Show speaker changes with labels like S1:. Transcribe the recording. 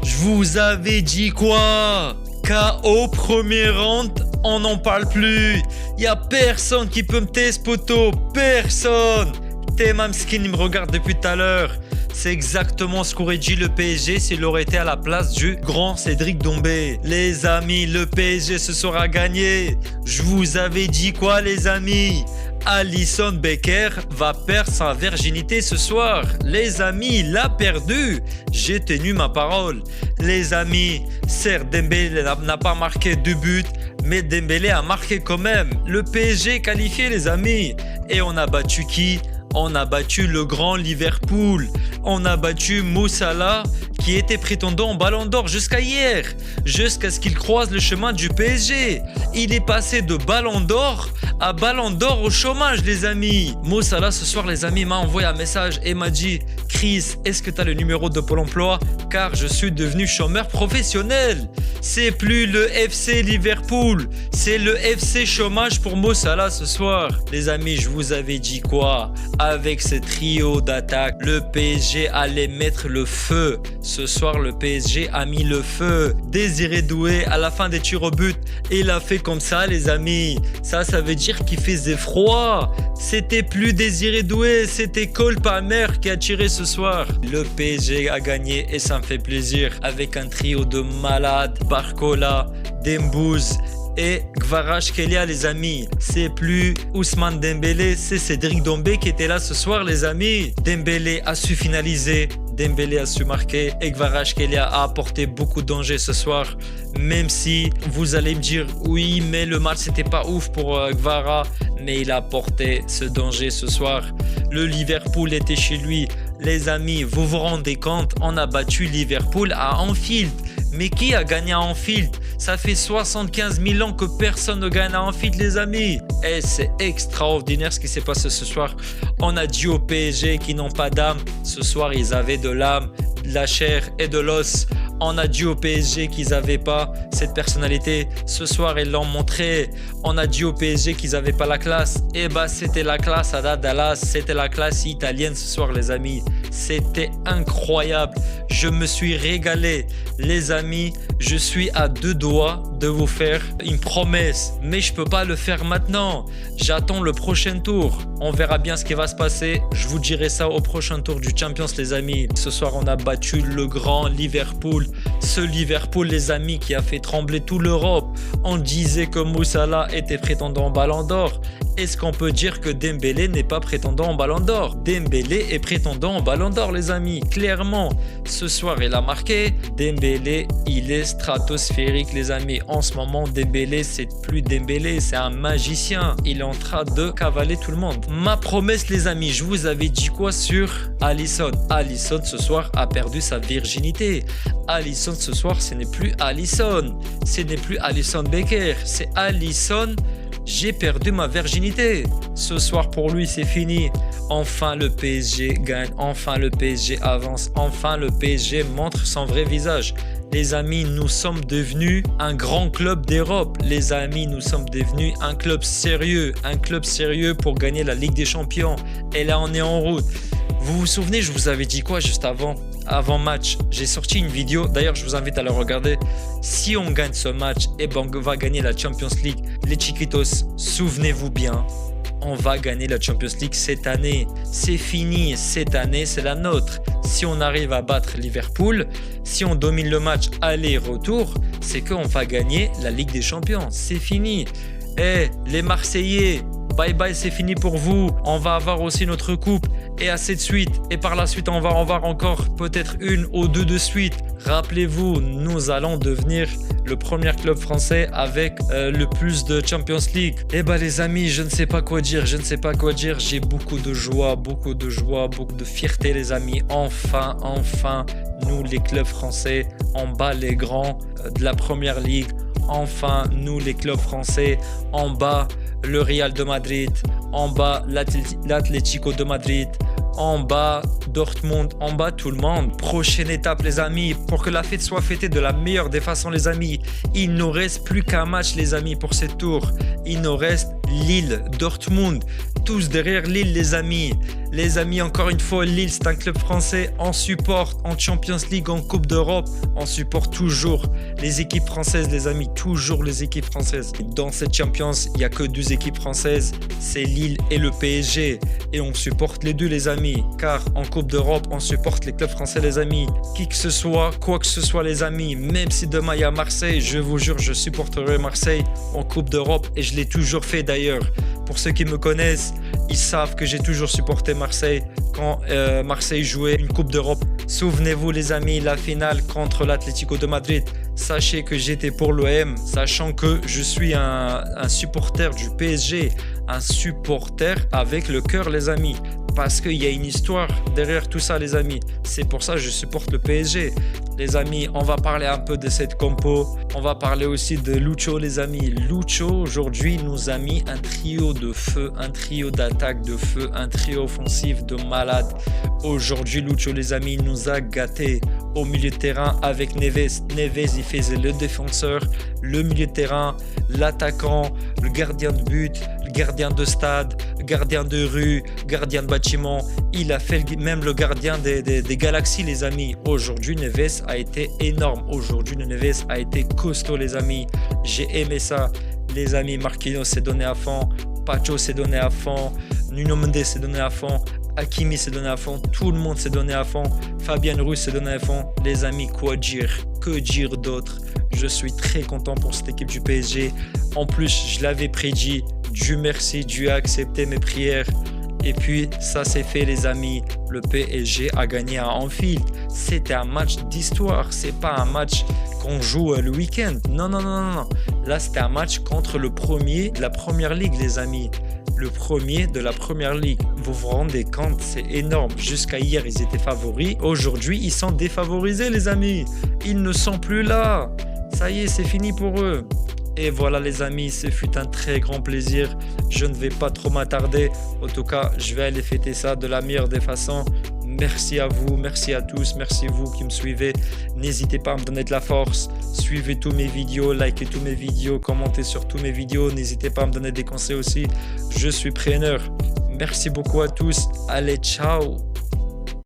S1: Je vous avais dit quoi? KO premier round, on n'en parle plus. Y a personne qui peut me tester, poto. Personne. Temamskin, il me regarde depuis tout à l'heure. C'est exactement ce qu'aurait dit le PSG s'il aurait été à la place du grand Cédric Doumbé. Les amis, le PSG se sera gagné. Je vous avais dit quoi, les amis? Alisson Becker va perdre sa virginité ce soir. Les amis, il a perdu. J'ai tenu ma parole. Les amis, certes, Dembélé n'a pas marqué 2 buts, mais Dembélé a marqué quand même. Le PSG est qualifié, les amis. Et on a battu qui? On a battu le grand Liverpool. On a battu Mo Salah qui était prétendant au Ballon d'Or jusqu'à hier. Jusqu'à ce qu'il croise le chemin du PSG. Il est passé de Ballon d'Or à Ballon d'Or au chômage, les amis. Mo Salah, ce soir, les amis, m'a envoyé un message et m'a dit: Chris, est-ce que tu as le numéro de Pôle emploi? Car je suis devenu chômeur professionnel. C'est plus le FC Liverpool, c'est le FC chômage pour Mo Salah ce soir. Les amis, je vous avais dit quoi? Avec ce trio d'attaque, le PSG allait mettre le feu. Ce soir, le PSG a mis le feu. Désiré Doué, à la fin des tirs au but, il a fait comme ça, les amis. Ça veut dire qu'il faisait froid. C'était plus Désiré Doué, c'était Cole Palmer qui a tiré ce soir. Le PSG a gagné et ça me fait plaisir. Avec un trio de malades, Barcola, Dembouz et Kvaratskhelia, les amis. C'est plus Ousmane Dembélé, c'est Cédric Doumbé qui était là ce soir, les amis. Dembélé a su finaliser, Dembélé a su marquer et Kvaratskhelia a apporté beaucoup de danger ce soir. Même si vous allez me dire oui, mais le match c'était pas ouf pour Kvara, mais il a apporté ce danger ce soir. Le Liverpool était chez lui. Les amis, vous vous rendez compte, on a battu Liverpool à Anfield. Mais qui a gagné à Anfield? Ça fait 75 000 ans que personne ne gagne à Anfield, les amis. Et c'est extraordinaire ce qui s'est passé ce soir. On a dit au PSG qu'ils n'ont pas d'âme. Ce soir, ils avaient de l'âme, de la chair et de l'os. On a dit au PSG qu'ils n'avaient pas cette personnalité. Ce soir, ils l'ont montré. On a dit au PSG qu'ils n'avaient pas la classe. Et bah, c'était la classe à Dallas. C'était la classe italienne ce soir, les amis. C'était incroyable. Je me suis régalé. Les amis, je suis à 2 doigts de vous faire une promesse. Mais je ne peux pas le faire maintenant. J'attends le prochain tour. On verra bien ce qui va se passer. Je vous dirai ça au prochain tour du Champions, les amis. Ce soir, on a battu le grand Liverpool. Ce Liverpool, les amis, qui a fait trembler toute l'Europe. On disait que Mo Salah était prétendant au Ballon d'Or. Est-ce qu'on peut dire que Dembélé n'est pas prétendant au Ballon d'Or? Dembélé est prétendant au Ballon d'Or, les amis. Clairement, ce soir, il a marqué. Dembélé, il est stratosphérique, les amis. En ce moment, Dembélé, c'est plus Dembélé, c'est un magicien. Il est en train de cavaler tout le monde. Ma promesse, les amis, je vous avais dit quoi sur Alisson? Alisson, ce soir, a perdu sa virginité. Alisson, ce soir, ce n'est plus Alisson. Ce n'est plus Alisson Becker. C'est Alisson. J'ai perdu ma virginité. Ce soir, pour lui, c'est fini. Enfin, le PSG gagne. Enfin, le PSG avance. Enfin, le PSG montre son vrai visage. Les amis, nous sommes devenus un grand club d'Europe. Les amis, nous sommes devenus un club sérieux. Un club sérieux pour gagner la Ligue des Champions. Et là, on est en route. Vous vous souvenez, je vous avais dit quoi juste avant match? J'ai sorti une vidéo, d'ailleurs je vous invite à la regarder. Si on gagne ce match, eh ben on va gagner la Champions League. Les Chiquitos, souvenez-vous bien, on va gagner la Champions League cette année. C'est fini, cette année c'est la nôtre. Si on arrive à battre Liverpool, si on domine le match aller-retour, c'est qu'on va gagner la Ligue des Champions. C'est fini. Eh, les Marseillais, bye bye, c'est fini pour vous. On va avoir aussi notre coupe et ainsi de suite. Et par la suite, on va en avoir encore peut-être 1 ou 2 de suite. Rappelez-vous, nous allons devenir le premier club français avec le plus de Champions League. Et bah les amis, je ne sais pas quoi dire. J'ai beaucoup de joie, beaucoup de fierté, les amis. Enfin, nous les clubs français, on bat les grands de la première ligue. Enfin, nous les clubs français, on bat le Real de Madrid, on bat l'Atlético de Madrid, on bat Dortmund, on bat tout le monde. Prochaine étape, les amis, pour que la fête soit fêtée de la meilleure des façons, les amis. Il ne reste plus qu'un match, les amis, pour cette tour. Il nous reste Lille, Dortmund, tous derrière Lille, les amis. Les amis, encore une fois, Lille, c'est un club français. On supporte en Champions League, en Coupe d'Europe. On supporte toujours les équipes françaises, les amis. Toujours les équipes françaises. Dans cette Champions, il n'y a que 2 équipes françaises. C'est Lille et le PSG. Et on supporte les deux, les amis. Car en Coupe d'Europe, on supporte les clubs français, les amis. Qui que ce soit, quoi que ce soit, les amis. Même si demain, il y a Marseille, je vous jure, je supporterai Marseille en Coupe d'Europe. Et je l'ai toujours fait d'ailleurs. Pour ceux qui me connaissent, ils savent que j'ai toujours supporté Marseille quand Marseille jouait une Coupe d'Europe. Souvenez-vous les amis, la finale contre l'Atlético de Madrid. Sachez que j'étais pour l'OM, sachant que je suis un supporter du PSG. Un supporter avec le cœur les amis. Parce qu'il y a une histoire derrière tout ça les amis. C'est pour ça que je supporte le PSG. Les amis, on va parler un peu de cette compo. On va parler aussi de Lucho les amis. Lucho aujourd'hui nous a mis un trio de feu, un trio d'attaque de feu, un trio offensif de malade. Aujourd'hui Lucho les amis nous a gâtés au milieu de terrain avec Neves. Neves il faisait le défenseur, le milieu de terrain, l'attaquant, le gardien de but, le gardien de stade, le gardien de rue, gardien de bâtiment. Il a fait même le gardien des galaxies les amis. Aujourd'hui Neves a été énorme. Aujourd'hui Neves a été costaud les amis. J'ai aimé ça. Les amis, Marquinhos s'est donné à fond. Pacho s'est donné à fond. Nuno Mendes s'est donné à fond. Hakimi s'est donné à fond. Tout le monde s'est donné à fond. Fabien Ruiz s'est donné à fond. Les amis, quoi dire? Que dire d'autre? Je suis très content pour cette équipe du PSG. En plus, je l'avais prédit. Dieu merci, Dieu a accepté mes prières. Et puis, ça s'est fait les amis. Le PSG a gagné à Anfield. C'était un match d'histoire. C'est pas un match qu'on joue le week-end. Non. Là, c'était un match contre le premier de la Première Ligue, les amis. Le premier de la Première Ligue. Vous vous rendez compte, c'est énorme. Jusqu'à hier, ils étaient favoris. Aujourd'hui, ils sont défavorisés, les amis. Ils ne sont plus là. Ça y est, c'est fini pour eux. Et voilà les amis, ce fut un très grand plaisir. Je ne vais pas trop m'attarder. En tout cas, je vais aller fêter ça de la meilleure des façons. Merci à vous, merci à tous, merci vous qui me suivez. N'hésitez pas à me donner de la force. Suivez tous mes vidéos, likez tous mes vidéos, commentez sur tous mes vidéos. N'hésitez pas à me donner des conseils aussi. Je suis preneur. Merci beaucoup à tous. Allez, ciao!